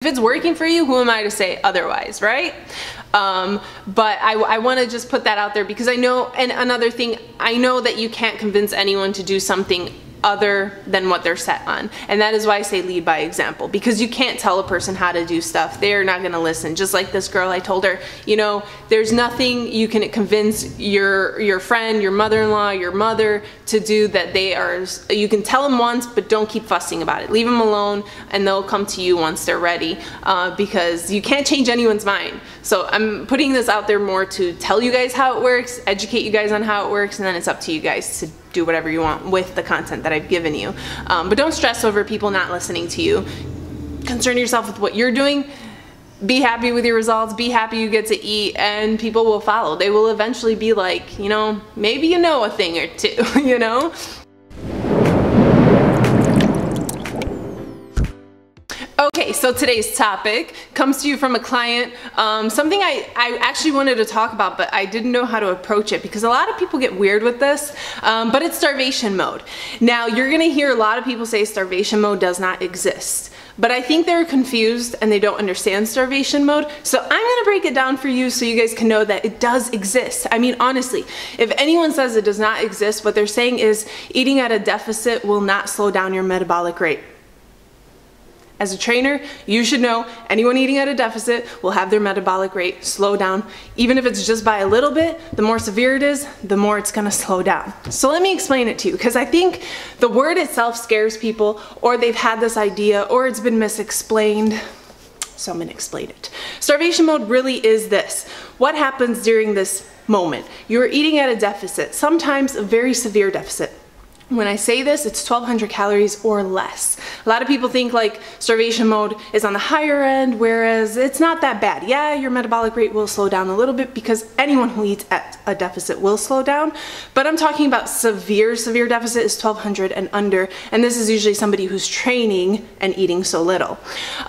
If it's working for you, who am I to say otherwise, right? But I want to just put that out there because I know, and another thing, I know that you can't convince anyone to do something other than what they're set on. And that is why I say lead by example, because you can't tell a person how to do stuff. They're not going to listen. Just like this girl, I told her, you know, there's nothing you can convince your friend, your mother-in-law, your mother to do that they are, you can tell them once, but don't keep fussing about it. Leave them alone and they'll come to you once they're ready, because you can't change anyone's mind. So I'm putting this out there more to tell you guys how it works, educate you guys on how it works, and then it's up to you guys to do whatever you want with the content that I've given you. But don't stress over people not listening to you. Concern yourself with what you're doing. Be happy with your results. Be happy you get to eat, and people will follow. They will eventually be like, you know, maybe you know a thing or two, you know? Okay, so today's topic comes to you from a client, something I actually wanted to talk about, but I didn't know how to approach it because a lot of people get weird with this, but it's starvation mode. Now, you're gonna hear a lot of people say starvation mode does not exist, but I think they're confused and they don't understand starvation mode. So I'm gonna break it down for you so you guys can know that it does exist. I mean, honestly, if anyone says it does not exist, what they're saying is eating at a deficit will not slow down your metabolic rate. As a trainer, you should know anyone eating at a deficit will have their metabolic rate slow down. Even if it's just by a little bit, the more severe it is, the more it's gonna slow down. So let me explain it to you, because I think the word itself scares people, or they've had this idea, or it's been misexplained. So I'm gonna explain it. Starvation mode really is this. What happens during this moment? You're eating at a deficit, sometimes a very severe deficit. When I say this, it's 1,200 calories or less. A lot of people think like starvation mode is on the higher end, whereas it's not that bad. Yeah, your metabolic rate will slow down a little bit because anyone who eats at a deficit will slow down. But I'm talking about severe deficit is 1,200 and under, and this is usually somebody who's training and eating so little.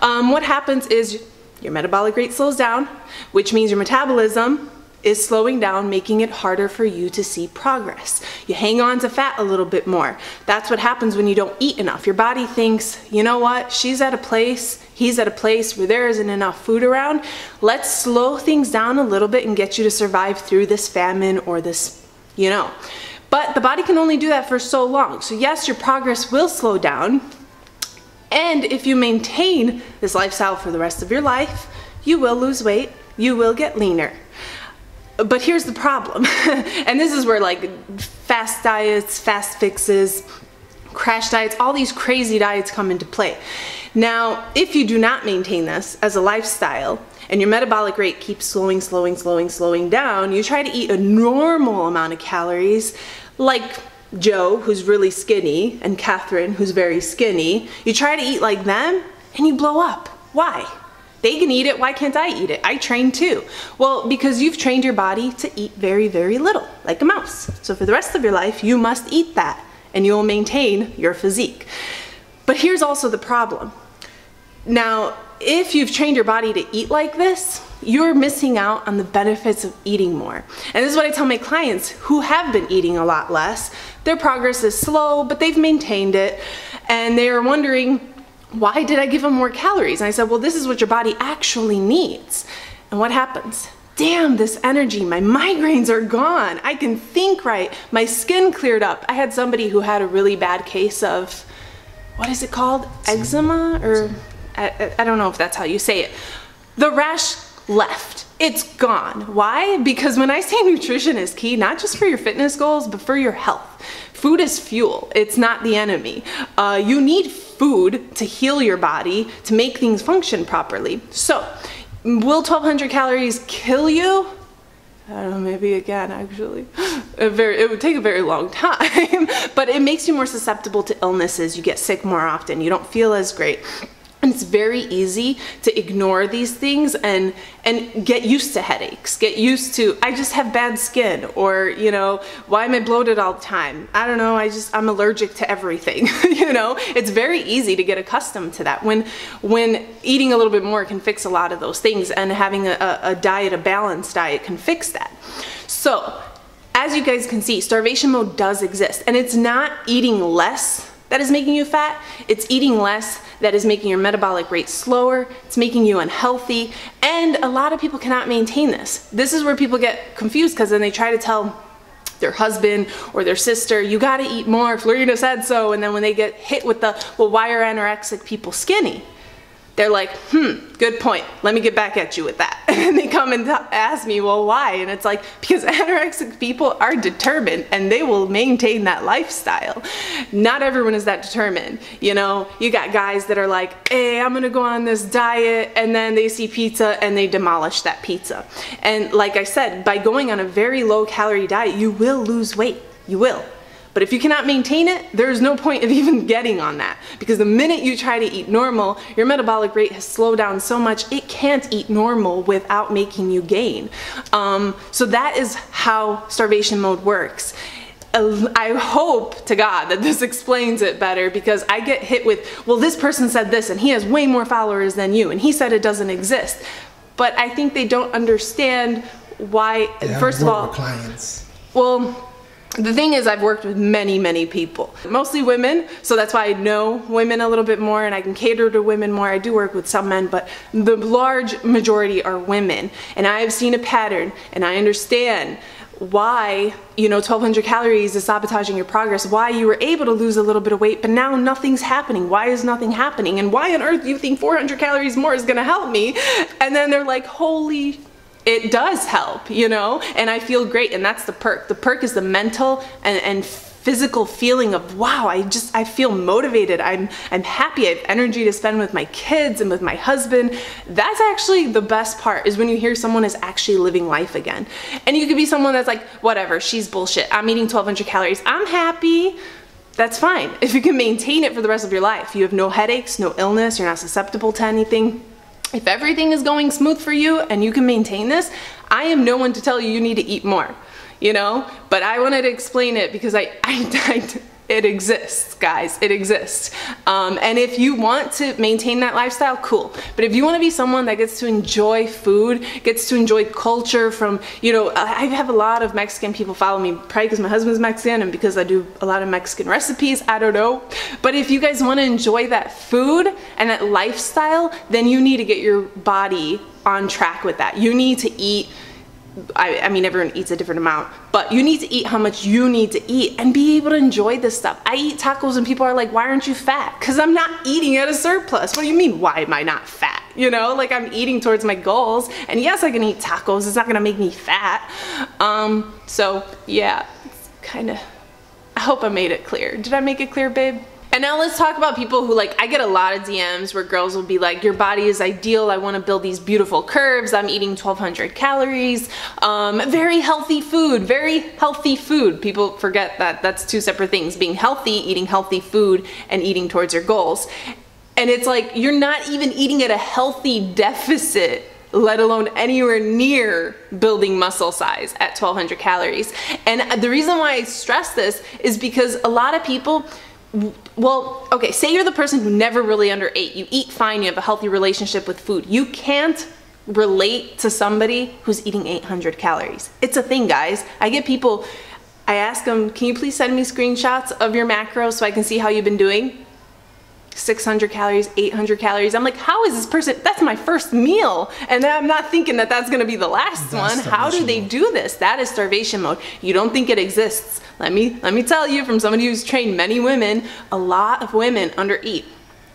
What happens is your metabolic rate slows down, which means your metabolism is slowing down, making it harder for you to see progress. You hang on to fat a little bit more. That's what happens when you don't eat enough. Your body thinks, you know what, she's at a place, he's at a place where there isn't enough food around. Let's slow things down a little bit and get you to survive through this famine or this, you know. But the body can only do that for so long. So yes, your progress will slow down. And if you maintain this lifestyle for the rest of your life, you will lose weight, you will get leaner. But here's the problem, and this is where like fast diets, fast fixes, crash diets, all these crazy diets come into play. Now, if you do not maintain this as a lifestyle and your metabolic rate keeps slowing down, you try to eat a normal amount of calories like Joe, who's really skinny, and Catherine, who's very skinny. You try to eat like them and you blow up. Why? They can eat it, why can't I eat it? I train too. Well, because you've trained your body to eat very little, like a mouse. So for the rest of your life, you must eat that, and you will maintain your physique. But here's also the problem. Now, if you've trained your body to eat like this, you're missing out on the benefits of eating more. And this is what I tell my clients who have been eating a lot less. Their progress is slow, but they've maintained it, and they are wondering, why did I give them more calories? And I said, well, this is what your body actually needs. And what happens? Damn, this energy, my migraines are gone. I can think right. My skin cleared up. I had somebody who had a really bad case of, what is it called? Eczema? Or I don't know if that's how you say it. The rash left. It's gone. Why? Because when I say nutrition is key, not just for your fitness goals, but for your health. Food is fuel. It's not the enemy. You need food to heal your body, to make things function properly. So, will 1,200 calories kill you? I don't know, maybe again, actually. It would take a very long time, but it makes you more susceptible to illnesses. You get sick more often. You don't feel as great. And it's very easy to ignore these things and get used to headaches, get used to, I just have bad skin, or, you know, why am I bloated all the time? I don't know, I'm allergic to everything, you know? It's very easy to get accustomed to that when eating a little bit more can fix a lot of those things, and having a diet, a balanced diet, can fix that. So, as you guys can see, starvation mode does exist, and it's not eating less that is making you fat. It's eating less that is making your metabolic rate slower. It's making you unhealthy. And a lot of people cannot maintain this. This is where people get confused, because then they try to tell their husband or their sister, you gotta eat more, Florina said so. And then when they get hit with the, well, why are anorexic people skinny? They're like, good point. Let me get back at you with that. And they come and ask me, well, why? And it's like, because anorexic people are determined and they will maintain that lifestyle. Not everyone is that determined. You know, you got guys that are like, hey, I'm gonna go on this diet, and then they see pizza and they demolish that pizza. And like I said, by going on a very low calorie diet, you will lose weight. You will. But if you cannot maintain it, there's no point of even getting on that, because the minute you try to eat normal, your metabolic rate has slowed down so much it can't eat normal without making you gain. So that is how starvation mode works. I hope to God that this explains it better, because I get hit with, well, this person said this and he has way more followers than you and he said it doesn't exist. But I think they don't understand why, first of all, clients. Well, the thing is, I've worked with many people, mostly women, so that's why I know women a little bit more and I can cater to women more. I do work with some men, but the large majority are women. And I have seen a pattern, and I understand why, you know, 1,200 calories is sabotaging your progress, why you were able to lose a little bit of weight, but now nothing's happening. Why is nothing happening? And why on earth do you think 400 calories more is gonna help me? And then they're like, holy, it does help, you know, and I feel great. And that's the perk. The perk is the mental and physical feeling of, wow, I feel motivated. I'm happy. I have energy to spend with my kids and with my husband. That's actually the best part, is when you hear someone is actually living life again. And you could be someone that's like, whatever, she's bullshit. I'm eating 1,200 calories. I'm happy. That's fine. If you can maintain it for the rest of your life, you have no headaches, no illness, you're not susceptible to anything. If everything is going smooth for you and you can maintain this, I am no one to tell you you need to eat more, you know? But I wanted to explain it because it exists, guys, it exists. And if you want to maintain that lifestyle, cool. But if you want to be someone that gets to enjoy food, gets to enjoy culture from, you know, I have a lot of Mexican people follow me, probably because my husband's Mexican and because I do a lot of Mexican recipes, I don't know. But if you guys want to enjoy that food and that lifestyle, then you need to get your body on track with that. You need to eat, I mean, everyone eats a different amount, but you need to eat how much you need to eat and be able to enjoy this stuff. I eat tacos and people are like, why aren't you fat? Because I'm not eating at a surplus. What do you mean, why am I not fat? You know, like, I'm eating towards my goals. And yes, I can eat tacos. It's not going to make me fat. So yeah, it's kind of, I hope I made it clear. Did I make it clear, babe? And now let's talk about people who, like, I get a lot of DMs where girls will be like, your body is ideal, I want to build these beautiful curves, I'm eating 1,200 calories, very healthy food, very healthy food. People forget that that's two separate things, being healthy, eating healthy food, and eating towards your goals. And it's like, you're not even eating at a healthy deficit, let alone anywhere near building muscle size at 1,200 calories. And the reason why I stress this is because a lot of people, well, okay, say you're the person who never really underate. You eat fine, you have a healthy relationship with food. You can't relate to somebody who's eating 800 calories. It's a thing, guys. I get people, I ask them, can you please send me screenshots of your macros so I can see how you've been doing? 600 calories, 800 calories. I'm like, how is this person, that's my first meal. And then I'm not thinking that that's gonna be the last one. How do they do this? That is starvation mode. You don't think it exists. Let me tell you, from somebody who's trained many women, a lot of women undereat.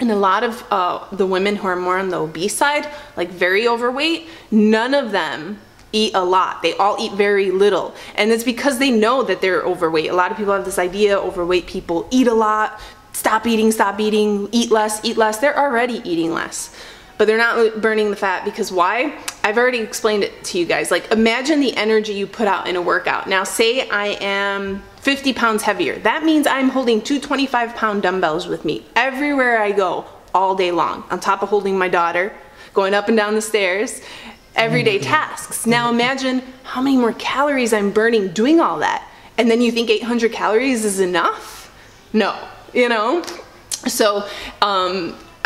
And a lot of the women who are more on the obese side, like very overweight, none of them eat a lot. They all eat very little. And it's because they know that they're overweight. A lot of people have this idea, overweight people eat a lot, stop eating, eat less, eat less. They're already eating less. But they're not burning the fat because why? I've already explained it to you guys. Like, imagine the energy you put out in a workout. Now, say I am 50 pounds heavier. That means I'm holding two 25-pound dumbbells with me everywhere I go all day long, on top of holding my daughter, going up and down the stairs, everyday tasks. Now imagine how many more calories I'm burning doing all that. And then you think 800 calories is enough? No, you know? So,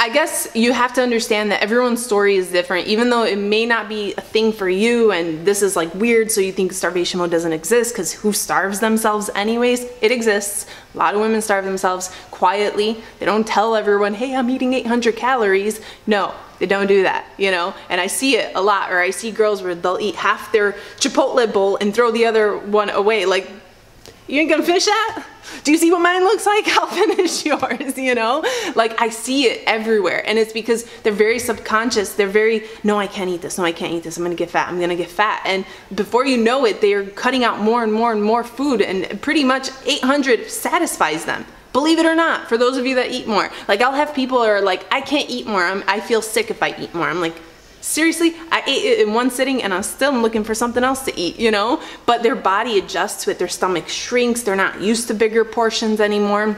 I guess you have to understand that everyone's story is different, even though it may not be a thing for you and this is like weird, so you think starvation mode doesn't exist, because who starves themselves anyways? It exists. A lot of women starve themselves quietly. They don't tell everyone, hey, I'm eating 800 calories. No, they don't do that, you know? And I see it a lot, or I see girls where they'll eat half their Chipotle bowl and throw the other one away. Like, you ain't gonna finish that? Do you see what mine looks like? I'll finish yours, you know? Like, I see it everywhere, and it's because they're very subconscious. They're very, no, I can't eat this. No, I can't eat this. I'm gonna get fat. I'm gonna get fat. And before you know it, they're cutting out more and more and more food, and pretty much 800 satisfies them. Believe it or not, for those of you that eat more. Like, I'll have people that are like, I can't eat more. I feel sick if I eat more. I'm like, seriously? I ate it in one sitting and I'm still looking for something else to eat, you know? But their body adjusts to it. Their stomach shrinks. They're not used to bigger portions anymore.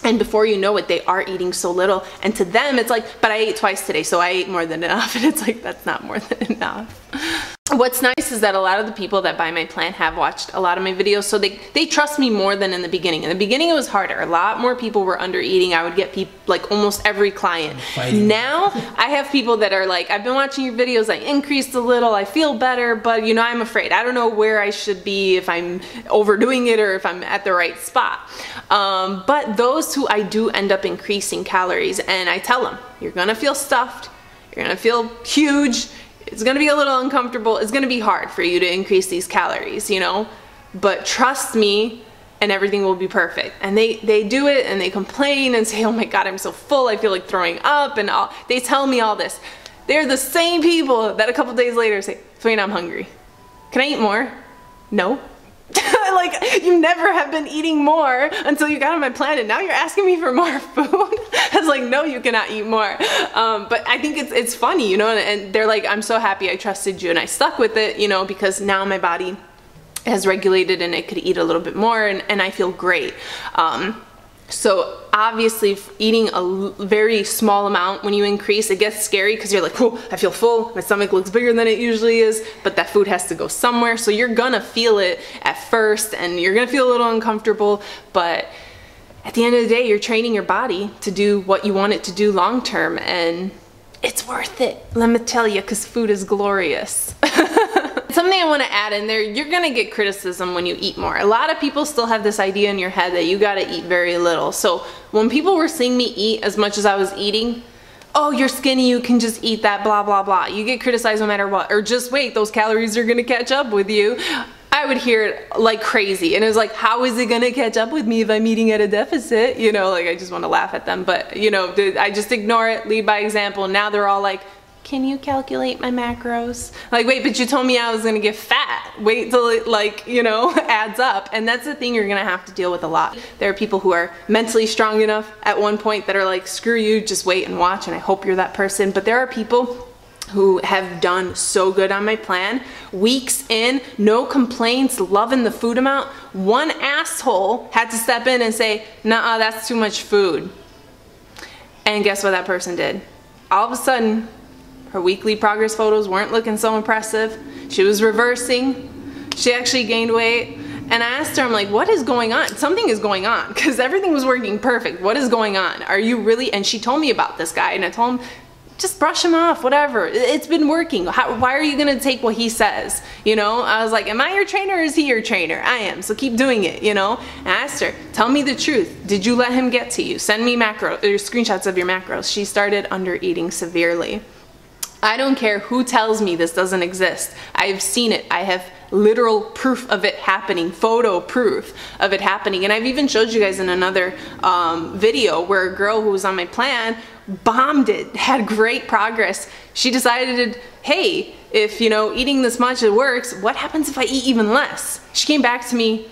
And before you know it, they are eating so little. And to them, it's like, but I ate twice today, so I ate more than enough. And it's like, that's not more than enough. What's nice is that a lot of the people that buy my plan have watched a lot of my videos, so they trust me more than in the beginning. In the beginning, it was harder. A lot more people were under eating. I would get people, like almost every client. Now, I have people that are like, I've been watching your videos, I increased a little, I feel better, but you know, I'm afraid. I don't know where I should be, if I'm overdoing it or if I'm at the right spot. But those who I do end up increasing calories, and I tell them, you're gonna feel stuffed, you're gonna feel huge, it's gonna be a little uncomfortable, it's gonna be hard for you to increase these calories, you know? But trust me, and everything will be perfect. And they do it and they complain and say, oh my God, I'm so full, I feel like throwing up, and all. They tell me all this. They're the same people that a couple days later say, Florina, I'm hungry. Can I eat more? No. Like, you never have been eating more until you got on my plan, and now you're asking me for more food. I was like, no, you cannot eat more. But I think it's funny, you know, and they're like, I'm so happy I trusted you and I stuck with it, you know, because now my body has regulated and it could eat a little bit more, and I feel great. So obviously eating a very small amount, when you increase, it gets scary because you're like, oh, I feel full, my stomach looks bigger than it usually is, but that food has to go somewhere. So you're gonna feel it at first and you're gonna feel a little uncomfortable, but at the end of the day, you're training your body to do what you want it to do long term, and it's worth it, let me tell you, because food is glorious. Something I want to add in there, you're going to get criticism when you eat more. A lot of people still have this idea in your head that you got to eat very little. So when people were seeing me eat as much as I was eating, oh, you're skinny, you can just eat that, blah, blah, blah. You get criticized no matter what. Or just wait, those calories are going to catch up with you. I would hear it like crazy. And it was like, how is it going to catch up with me if I'm eating at a deficit? You know, like, I just want to laugh at them. But, you know, I just ignore it, lead by example. Now they're all like, can you calculate my macros? Like, wait, but you told me I was gonna get fat. Wait till it, like, you know, adds up. And that's the thing you're gonna have to deal with a lot. There are people who are mentally strong enough at one point that are like, screw you, just wait and watch, and I hope you're that person. But there are people who have done so good on my plan, weeks in, no complaints, loving the food amount. One asshole had to step in and say, nah, that's too much food. And guess what that person did? All of a sudden, her weekly progress photos weren't looking so impressive. She was reversing. She actually gained weight. And I asked her, I'm like, what is going on? Something is going on, because everything was working perfect. What is going on? Are you really? And she told me about this guy, and I told him, just brush him off, whatever. It's been working. Why are you gonna take what he says? You know, I was like, am I your trainer or is he your trainer? I am, so keep doing it, you know? And I asked her, tell me the truth. Did you let him get to you? Send me screenshots of your macros. She started under eating severely. I don't care who tells me this doesn't exist. I've seen it. I have literal proof of it happening, photo proof of it happening. And I've even showed you guys in another video where a girl who was on my plan bombed it, had great progress. She decided, hey, if, you know, eating this much, it works, what happens if I eat even less? She came back to me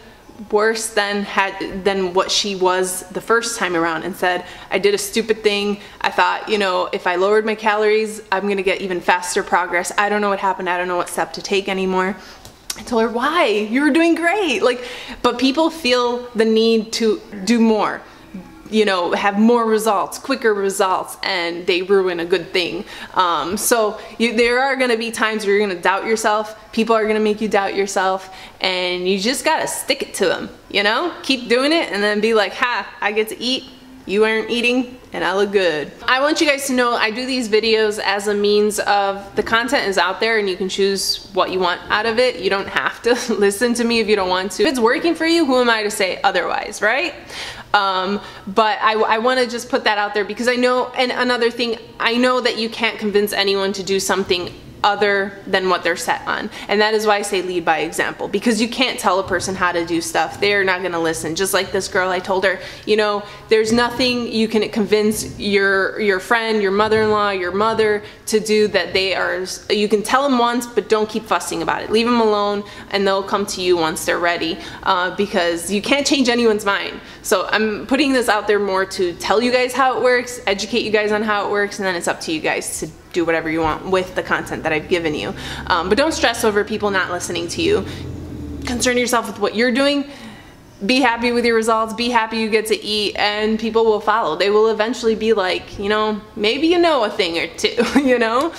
worse than what she was the first time around and said, I did a stupid thing. I thought, you know, if I lowered my calories, I'm gonna get even faster progress. I don't know what happened. I don't know what step to take anymore. I told her, why? You were doing great. Like, but people feel the need to do more, you know, have more results, quicker results, and they ruin a good thing. So there are gonna be times where you're gonna doubt yourself. People are gonna make you doubt yourself, and you just gotta stick it to them, you know? Keep doing it and then be like, ha, I get to eat. you aren't eating, and I look good. I want you guys to know I do these videos as a means of, the content is out there and you can choose what you want out of it. You don't have to listen to me if you don't want to. If it's working for you, who am I to say otherwise, right? But I want to just put that out there because I know, and another thing, I know that you can't convince anyone to do something other than what they're set on, and that is why I say lead by example, because you can't tell a person how to do stuff. They're not going to listen. Just like this girl, I told her, you know, there's nothing you can convince your friend, your mother-in-law, your mother to do that they are, you can tell them once, but don't keep fussing about it. Leave them alone and they'll come to you once they're ready, because you can't change anyone's mind. So I'm putting this out there more to tell you guys how it works, educate you guys on how it works, and then it's up to you guys to do whatever you want with the content that I've given you. But don't stress over people not listening to you. Concern yourself with what you're doing. Be happy with your results. Be happy you get to eat, and people will follow. They will eventually be like, you know, maybe you know a thing or two, you know?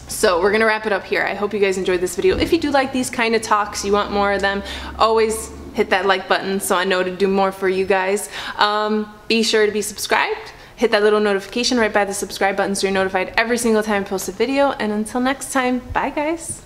So we're gonna wrap it up here. I hope you guys enjoyed this video. If you do like these kind of talks, you want more of them, always hit that like button so I know to do more for you guys. Be sure to be subscribed. Hit that little notification right by the subscribe button so you're notified every single time I post a video. And until next time, bye guys.